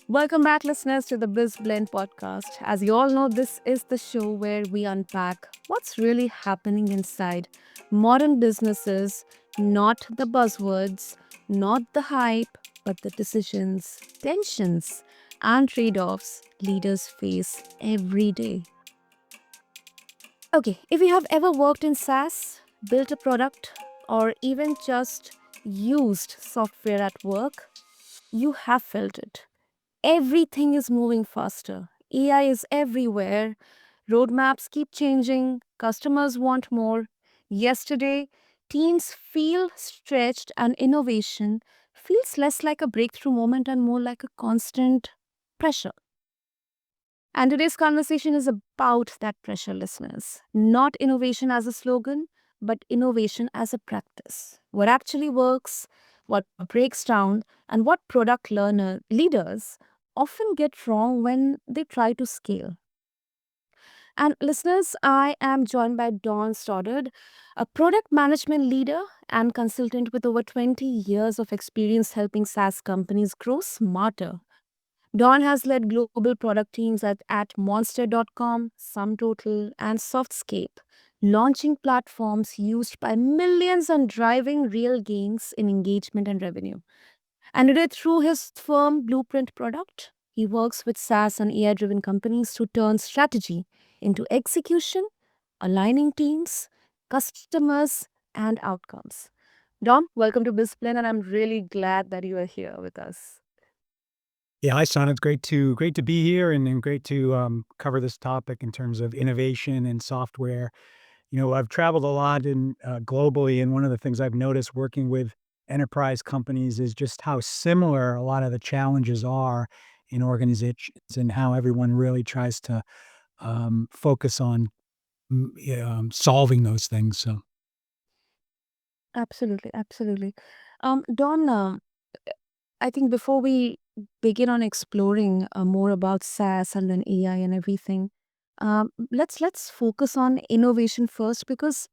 Welcome back, listeners, to the BizBlend podcast. As you all know, this is the show where we unpack what's really happening inside modern businesses, not the buzzwords, not the hype, but the decisions, tensions, and trade offs leaders face every day. Okay, if you have ever worked in SaaS, built a product, or even just used software at work, you have felt it. Everything is moving faster. AI is everywhere. Roadmaps keep changing. Customers want more. Yesterday, teams feel stretched, and innovation feels less like a breakthrough moment and more like a constant pressure. And today's conversation is about that pressure, listeners. Not innovation as a slogan, but innovation as a practice. What actually works, what breaks down, and what product learner leaders often get wrong when they try to scale. And listeners, I am joined by Don Stoddard, a product management leader and consultant with over 20 years of experience helping SaaS companies grow smarter. Don has led global product teams at Monster.com, SumTotal, and Softscape, launching platforms used by millions and driving real gains in engagement and revenue. And today, through his firm Blueprint product, he works with SaaS and AI-driven companies to turn strategy into execution, aligning teams, customers, and outcomes. Don, welcome to BizBlend, and I'm really glad that you are here with us. Yeah, hi, Son. It's great to be here and great to cover this topic in terms of innovation and software. I've traveled a lot in globally, and one of the things I've noticed working with enterprise companies is just how similar a lot of the challenges are in organizations, and how everyone really tries to focus on solving those things. So, Absolutely, absolutely. Don, I think before we begin on exploring more about SaaS and then AI and everything, let's focus on innovation first because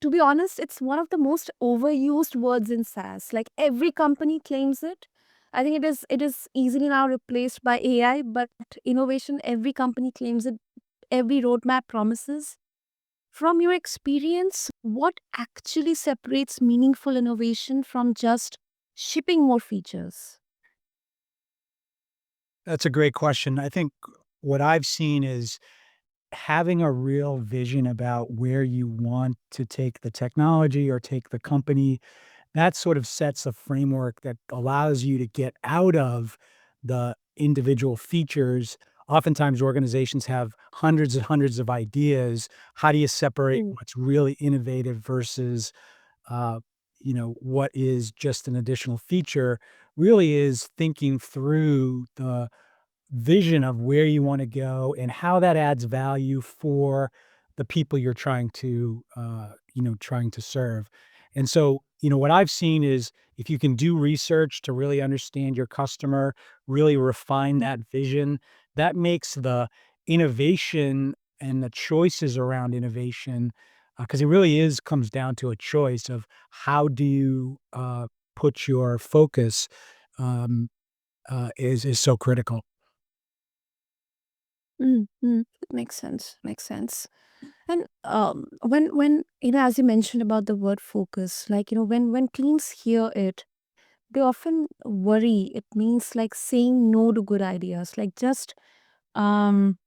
to be honest, it's one of the most overused words in SaaS. Like every company claims it. I think it is easily now replaced by AI, but innovation, every company claims it. Every roadmap promises. From your experience, what actually separates meaningful innovation from just shipping more features? that's a great question. I think what I've seen is having a real vision about where you want to take the technology or take the company. That sort of sets a framework that allows you to get out of the individual features. Oftentimes, organizations have hundreds and hundreds of ideas. How do you separate Mm, what's really innovative versus, uh, what is just an additional feature? Really is thinking through the vision of where you wanna go and how that adds value for the people you're trying to serve. And so, what I've seen is if you can do research to really understand your customer, really refine that vision, that makes the innovation and the choices around innovation, because it really is comes down to a choice of how do you, put your focus, um, is so critical. makes sense. Makes sense. And when as you mentioned about the word focus, like when teams hear it, they often worry. It means like saying no to good ideas, like just um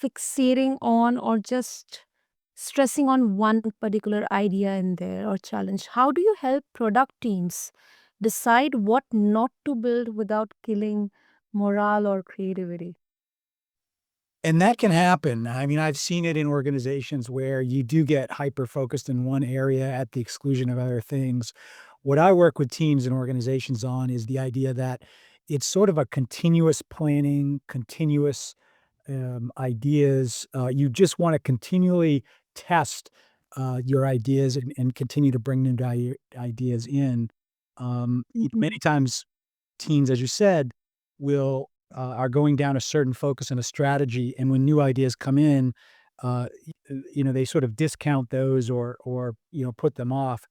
fixating on or just stressing on one particular idea in there or challenge. How do you help product teams decide what not to build without killing morale or creativity? And that can happen. I mean, I've seen it in organizations where you do get hyper focused in one area at the exclusion of other things. What I work with teams and organizations on is the idea that it's sort of a continuous planning, continuous ideas. You just want to continually test your ideas and continue to bring ideas in. Mhm. Many times teams, as you said, will are going down a certain focus and a strategy, and when new ideas come in, they sort of discount those or put them off.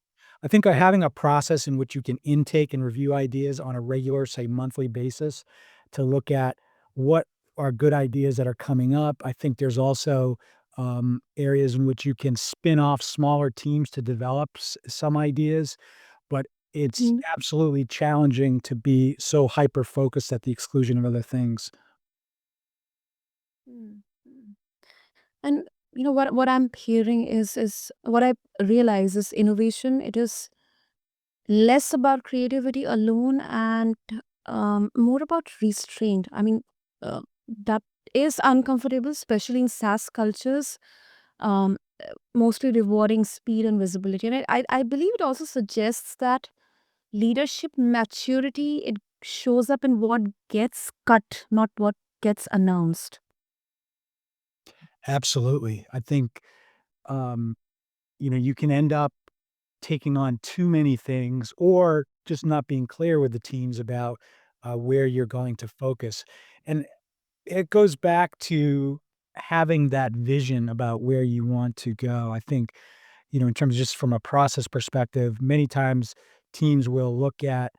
I think having a process in which you can intake and review ideas on a regular, say, monthly basis to look at what are good ideas that are coming up. I think there's also areas in which you can spin off smaller teams to develop some ideas, but it's Mm, absolutely challenging to be so hyper focused at the exclusion of other things. mm, mm. And what I'm hearing is what I realize is innovation. It is less about creativity alone and more about restraint. I mean, that is uncomfortable, especially in SaaS cultures, um, mostly rewarding speed and visibility. And I believe it also suggests that leadership maturity, it shows up in what gets cut, not what gets announced. Absolutely. I think, um, you can end up taking on too many things or just not being clear with the teams about where you're going to focus. And it goes back to having that vision about where you want to go. I think, in terms of just from a process perspective, many times teams will look at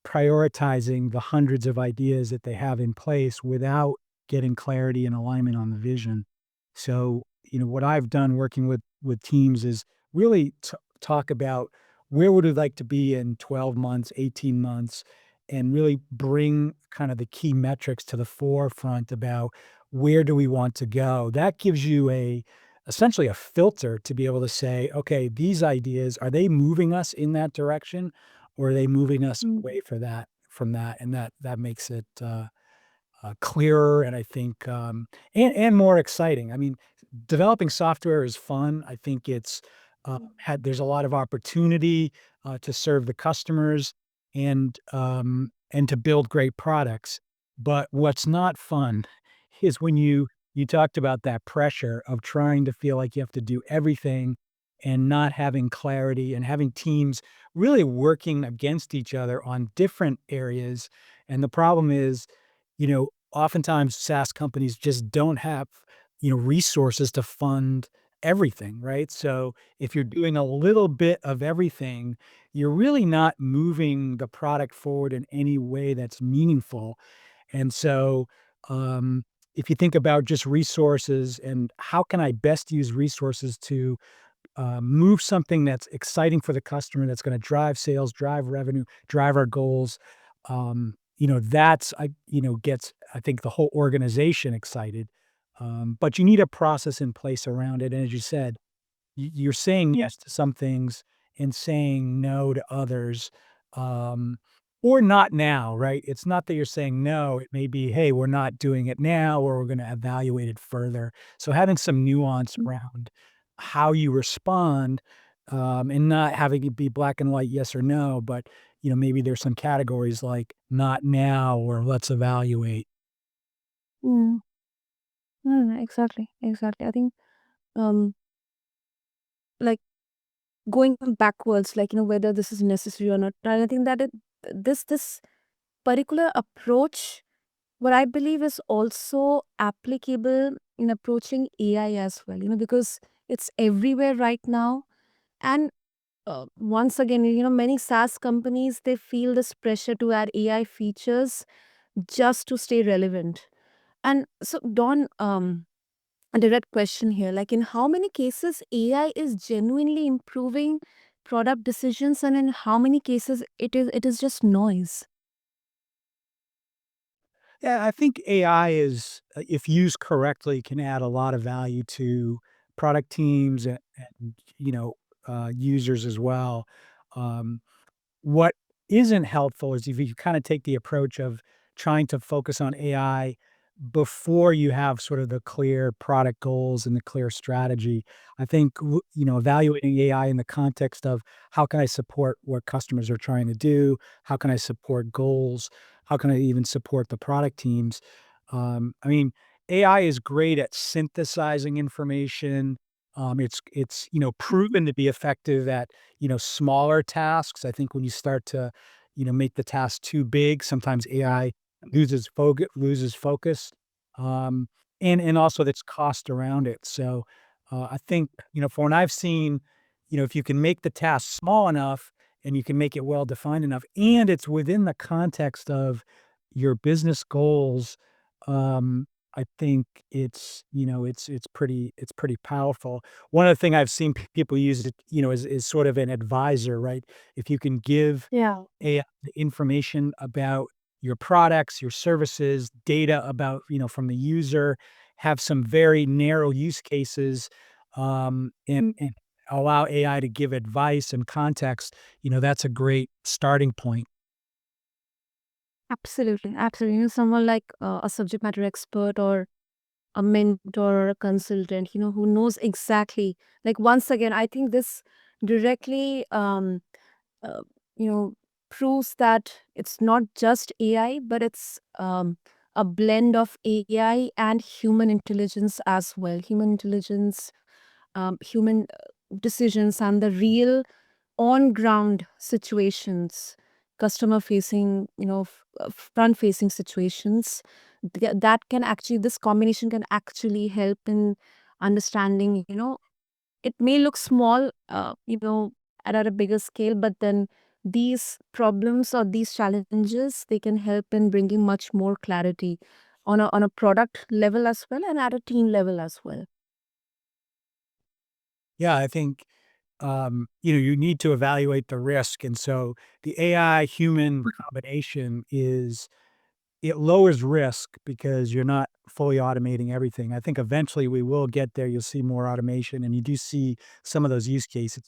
prioritizing the hundreds of ideas that they have in place without getting clarity and alignment on the vision. So, what I've done working with teams is really talk about where would we like to be in 12 months, 18 months, and really bring kind of the key metrics to the forefront about where do we want to go. That gives you essentially a filter to be able to say, okay, these ideas, are they moving us in that direction? Or are they moving us Mm, away from that? And that makes it, clearer and I think, and more exciting. I mean, developing software is fun. I think it's, had there's a lot of opportunity, to serve the customers and to build great products. But what's not fun is when you talked about that pressure of trying to feel like you have to do everything and not having clarity and having teams really working against each other on different areas. And the problem is, oftentimes SaaS companies just don't have, resources to fund everything, right? So if you're doing a little bit of everything, you're really not moving the product forward in any way that's meaningful. And so, um, if you think about just resources and how can I best use resources to move something that's exciting for the customer, that's going to drive sales, drive revenue, drive our goals. That's gets I think the whole organization excited. But you need a process in place around it. And as you said, you're saying yes to some things and saying no to others, um, or not now, right? It's not that you're saying no. It may be, hey, we're not doing it now, or we're going to evaluate it further. So having some nuance mm, around how you respond, and not having it be black and white, yes or no, but maybe there's some categories like not now or let's evaluate. mm, exactly, exactly. I think um like going backwards, like whether this is necessary or not. And I think that this particular approach, what I believe is also applicable in approaching AI as well, because it's everywhere right now. And once again, many SaaS companies, they feel this pressure to add AI features just to stay relevant. And so, Don, a direct question here, like in how many cases AI is genuinely improving product decisions, and in how many cases it is just noise? Yeah, I think AI is, if used correctly, can add a lot of value to product teams and users as well. Um, what isn't helpful is if you kinda take the approach of trying to focus on AI before you have sort of the clear product goals and the clear strategy. I think, evaluating AI in the context of how can I support what customers are trying to do? How can I support goals? How can I even support the product teams? I mean, AI is great at synthesizing information. It's proven to be effective at smaller tasks. I think when you start to make the task too big, sometimes AI loses focus, um, and also that's cost around it. So I think from what I've seen, if you can make the task small enough and you can make it well defined enough, and it's within the context of your business goals, I think it's pretty powerful. One other thing I've seen people use it, is sort of an advisor, right? If you can give Yeah. AI the information about your products, your services, data about, from the user, have some very narrow use cases, and allow AI to give advice and context, that's a great starting point. Absolutely, absolutely. Someone like a subject matter expert or a mentor or a consultant, who knows exactly. Like once again, I think this directly, uh, you know, proves that it's not just AI, but it's a blend of AI and human intelligence as well. Human intelligence, human decisions, and the real on ground situations, customer facing, front facing situations, that can actually, this combination can actually help in understanding, it may look small, at a bigger scale, but then these problems or these challenges, they can help in bringing much more clarity on a product level as well and at a team level as well. Yeah, I think, you need to evaluate the risk, and so the AI human combination it lowers risk because you're not fully automating everything. I think eventually we will get there. You'll see more automation, and you do see some of those use cases.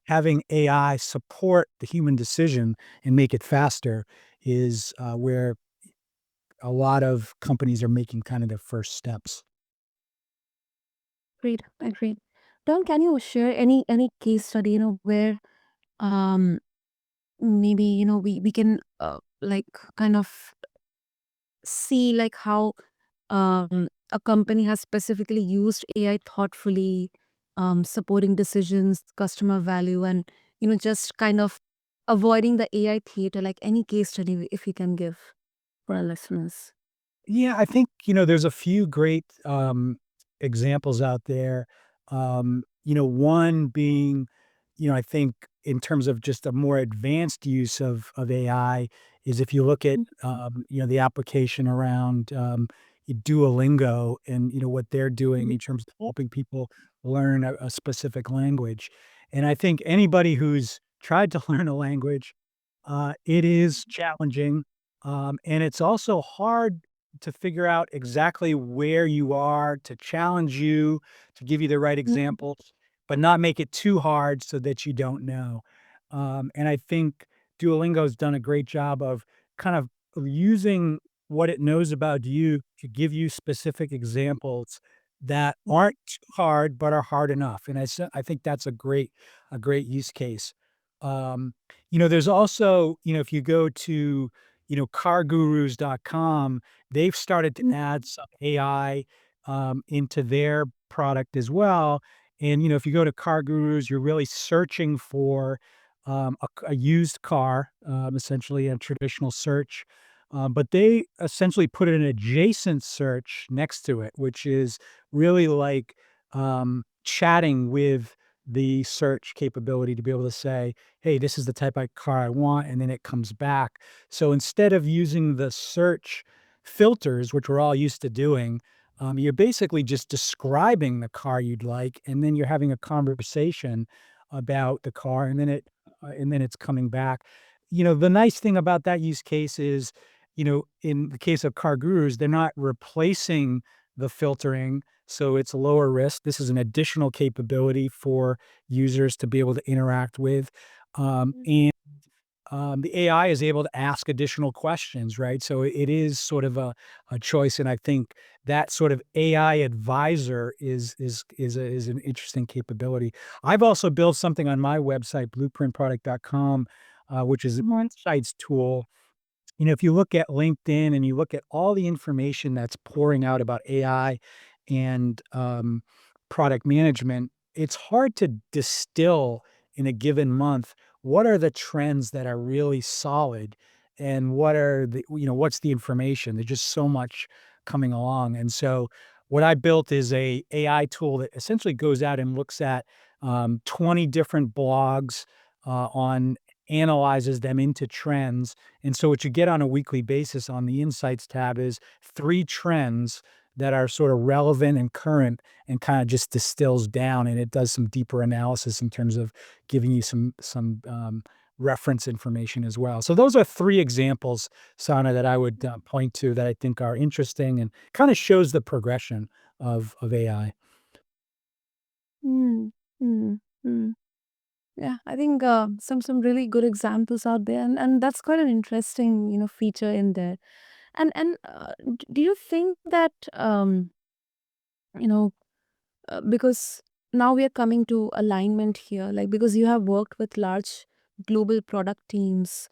Having AI support the human decision and make it faster is where a lot of companies are making kind of their first steps. Agreed, agreed. Don, can you share any case study, where um maybe, we can like kind of see like how a company has specifically used AI thoughtfully, supporting decisions, customer value, and just kind of avoiding the AI theater. Like any case study if you can give for our listeners. Yeah, I think, there's a few great, examples out there. One being, I think in terms of just a more advanced use of AI is if you look at, the application around, Duolingo and, what they're doing Mhm. in terms of helping people learn a specific language. And I think anybody who's tried to learn a language, it is challenging, and it's also hard to figure out exactly where you are, to challenge you, to give you the right Mhm. examples, but not make it too hard so that you don't know. And I think Duolingo's done a great job of kind of using what it knows about you to give you specific examples that aren't too hard, but are hard enough. And I think that's a great use case. There's also, if you go to, cargurus.com, they've started to Mhm. add some AI, into their product as well. And, if you go to Car Gurus, you're really searching for, a used car, essentially a traditional search. But they essentially put an adjacent search next to it, which is really like, chatting with the search capability to be able to say, "Hey, this is the type of car I want," and then it comes back. So instead of using the search filters, which we're all used to doing, you're basically just describing the car you'd like, and then you're having a conversation about the car, and then it's coming back. The nice thing about that use case is, in the case of car gurus, they're not replacing the filtering, so it's lower risk. This is an additional capability for users to be able to interact with. And the AI is able to ask additional questions, right? So it is sort of a choice, and I think that sort of AI advisor is an interesting capability. I've also built something on my website, blueprintproduct.com, which is an insights tool. If you look at LinkedIn and you look at all the information that's pouring out about AI and, product management, it's hard to distill in a given month what are the trends that are really solid and what's the information. There's just so much coming along. And so what I built is a AI tool that essentially goes out and looks at 20 different blogs on analyzes them into trends. And so what you get on a weekly basis on the insights tab is 3 trends that are sort of relevant and current, and kind of just distills down, and it does some deeper analysis in terms of giving you some reference information as well. So those are 3 examples, Sana, that I would point to that I think are interesting and kind of shows the progression of AI. Mm, mm, mm. Yeah, I think some really good examples out there, and that's quite an interesting feature in there. And do you think that you know because now we are coming to alignment here, like because you have worked with large global product teams,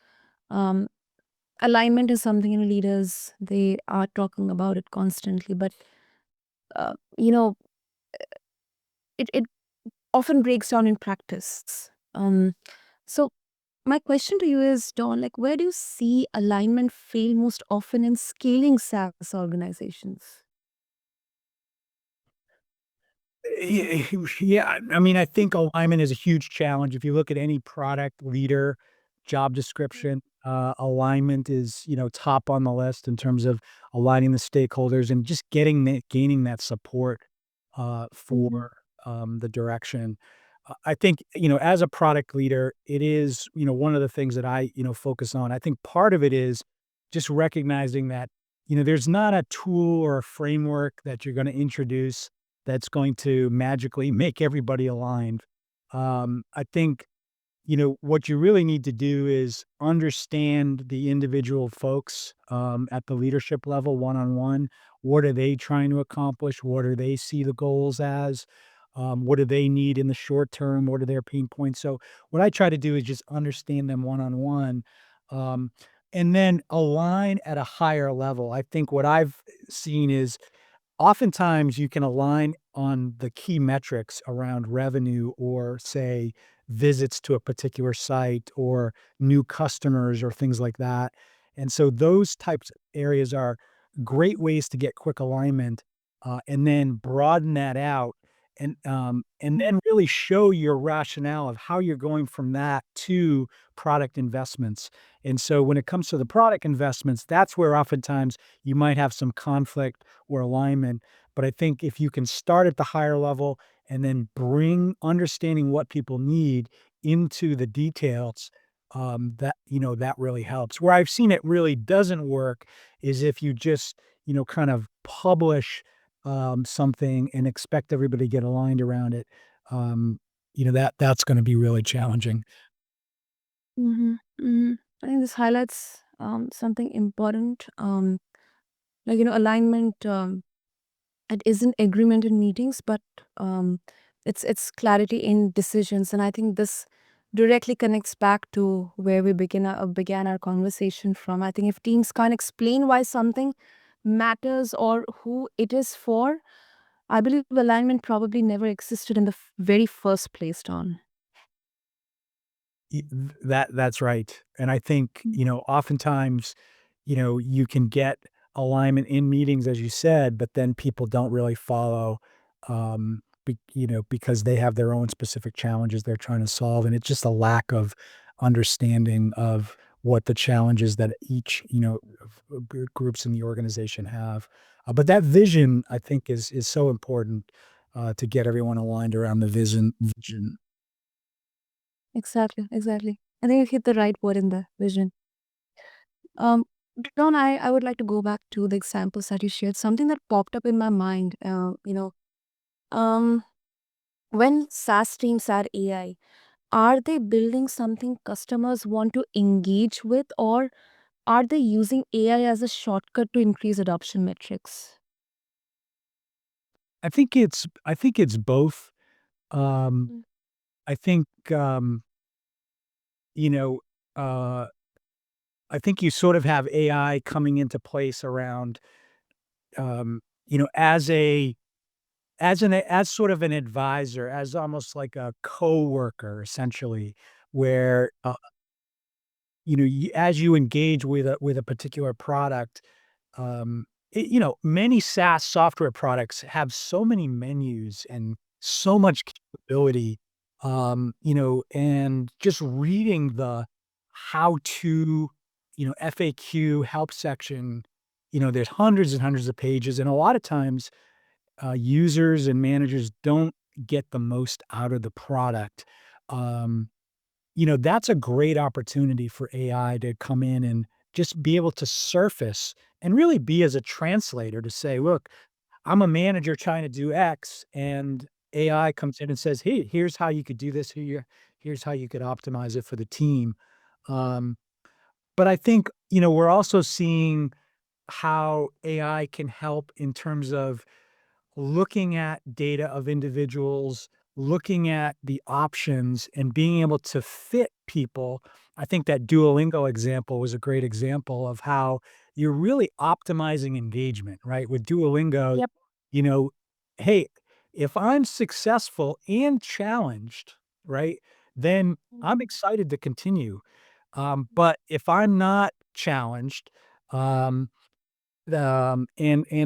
um, alignment is something leaders they are talking about it constantly, but uh, you know it often breaks down in practice. So my question to you is, Don, like where do you see alignment fail most often in scaling SaaS organizations? Yeah, I mean, I think alignment is a huge challenge. If you look at any product leader job description, alignment is, top on the list in terms of aligning the stakeholders and just gaining that support Mm-hmm. for the direction. I think, as a product leader, it is, one of the things that I, focus on. I think part of it is just recognizing that, there's not a tool or a framework that you're going to introduce that's going to magically make everybody aligned. I think, what you really need to do is understand the individual folks at the leadership level one on one. What are they trying to accomplish? What do they see the goals as? What do they need in the short term? What are their pain points? So, what I try to do is just understand them one on one, and then align at a higher level. I think what I've seen is oftentimes, you can align on the key metrics around revenue or, say, visits to a particular site or new customers or things like that. And so those types of areas are great ways to get quick alignment, and then broaden that out and then really show your rationale of how you're going from that to product investments. And so when it comes to the product investments, that's where oftentimes you might have some conflict or alignment. But I think if you can start at the higher level and then bring understanding what people need into the details, that really helps. Where I've seen it really doesn't work is if you just, kind of publish something and expect everybody to get aligned around it. Um, that's going to be really challenging. Mm-hmm. Mm-hmm. I think this highlights something important. Like alignment. It isn't agreement in meetings, but um, it's clarity in decisions, and I think this directly connects back to where we began our conversation from. I think if teams can't explain why something matters or who it is for, I believe alignment probably never existed in the very first place. Don. That's right. And I think, oftentimes, you can get alignment in meetings, as you said, but then people don't really follow, because they have their own specific challenges they're trying to solve. And it's just a lack of understanding of what the challenges that each, groups in the organization have. But that vision, I think, is so important to get everyone aligned around the vision. Exactly, exactly. I think you hit the right word in the vision. Um, Don, I would like to go back to the examples that you shared. Something that popped up in my mind. Um, when SaaS teams add AI, are they building something customers want to engage with, or are they using AI as a shortcut to increase adoption metrics? I think it's both. Um, Mm. I think, you know, uh, I think you sort of have AI coming into place around, as sort of an advisor, as almost like a coworker, essentially, where, as you engage with a particular product, many SaaS software products have so many menus and so much capability, and just reading the how to, FAQ help section, there's hundreds and hundreds of pages, and a lot of times, users and managers don't get the most out of the product. Um, that's a great opportunity for AI to come in and just be able to surface and really be as a translator to say, "Look, I'm a manager trying to do X," and AI comes in and says, "Hey, here's how you could do this. Here's how you could optimize it for the team." Um, but I think, we're also seeing how AI can help in terms of looking at data of individuals, looking at the options and being able to fit people. I think that Duolingo example was a great example of how you're really optimizing engagement, right? With Duolingo, Yep. you know, hey, if I'm successful and challenged, right, then I'm Mhm. excited to continue. But if I'm not challenged, um, and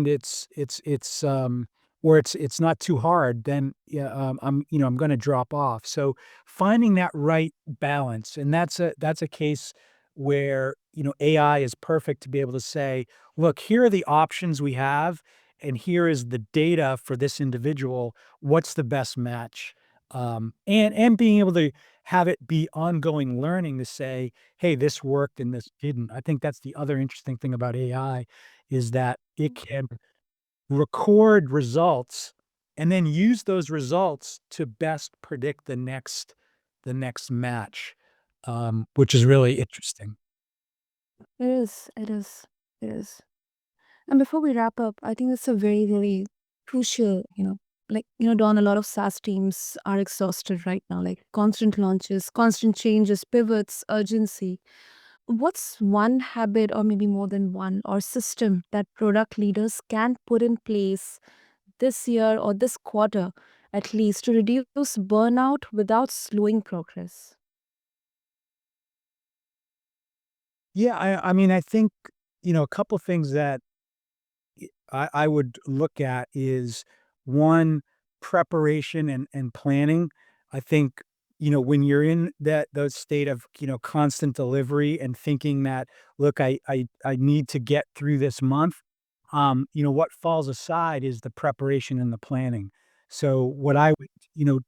it's where it's not too hard, then, yeah, I'm gonna drop off. So, finding that right balance, and that's a case where, AI is perfect to be able to say, "Look, here are the options we have, and here is the data for this individual. What's the best match?" And being able to have it be ongoing learning to say, "Hey, this worked and this didn't." I think that's the other interesting thing about AI is that it can record results and then use those results to best predict the next match, which is really interesting. It is. It is. It is. And before we wrap up, I think it's a very, very crucial, Don, a lot of SaaS teams are exhausted right now, like constant launches, constant changes, pivots, urgency. What's one habit, or maybe more than one, or system that product leaders can put in place this year or this quarter, at least, to reduce burnout without slowing progress? Yeah, I mean, I think, a couple things that I would look at is, one, preparation and planning. I think, when you're in those state of, constant delivery and thinking that, "Look, I need to get through this month," what falls aside is the preparation and the planning. So what I would, you know,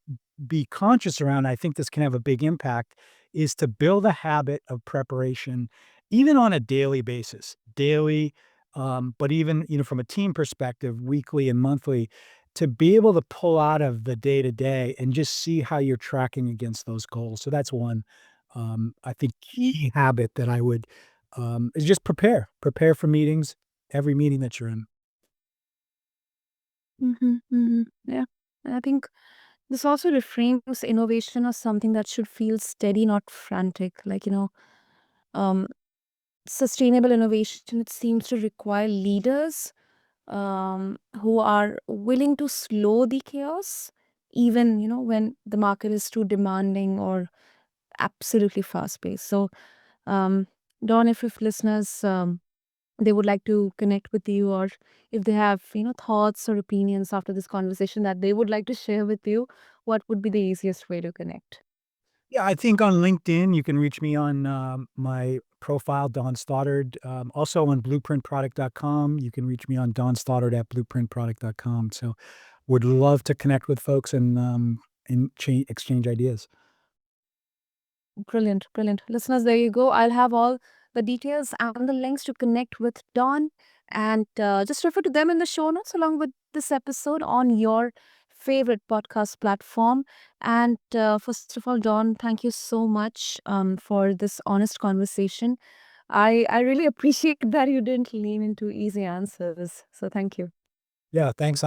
be conscious around, I think this can have a big impact, is to build a habit of preparation, even on a daily basis. Daily, but even, from a team perspective, weekly and monthly, to be able to pull out of the day to day and just see how you're tracking against those goals. So that's one, I think, key habit that I would, is just prepare for meetings, every meeting that you're in. Yeah. And I think this also reframes innovation as something that should feel steady, not frantic. Um, sustainable innovation, it seems to require leaders who are willing to slow the chaos, even, when the market is too demanding or absolutely fast paced. So, um, Don, if listeners, they would like to connect with you, or if they have, thoughts or opinions after this conversation that they would like to share with you, what would be the easiest way to connect? Yeah, I think on LinkedIn, you can reach me on, my profile, Don Stoddard. Also on blueprintproduct.com, you can reach me on donstoddard@blueprintproduct.com. So, would love to connect with folks and exchange ideas. Brilliant, brilliant. Listeners, there you go. I'll have all the details and the links to connect with Don, and just refer to them in the show notes along with this episode on your favorite podcast platform. And first of all, Don, thank you so much for this honest conversation. I really appreciate that you didn't lean into easy answers. So thank you. Yeah, thanks,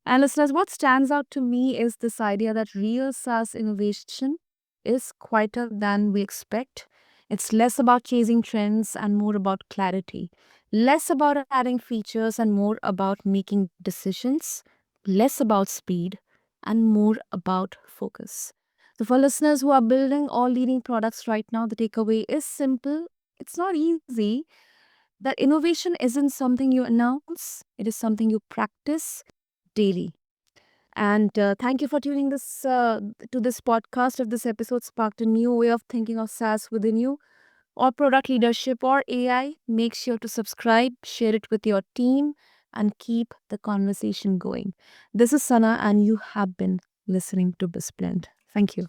And listeners, what stands out to me is this idea that real SaaS innovation is quieter than we expect. It's less about chasing trends and more about clarity, less about adding features and more about making decisions, less about speed and more about focus. So, for listeners who are building or leading products right now, the takeaway is simple. It's not easy, that innovation isn't something you announce, it is something you practice daily. And thank you for tuning this to this podcast. If this episode sparked a new way of thinking of SaaS within you, or product leadership, or AI, make sure to subscribe, share it with your team, and keep the conversation going. This is Sana, and you have been listening to BizBlend. Thank you.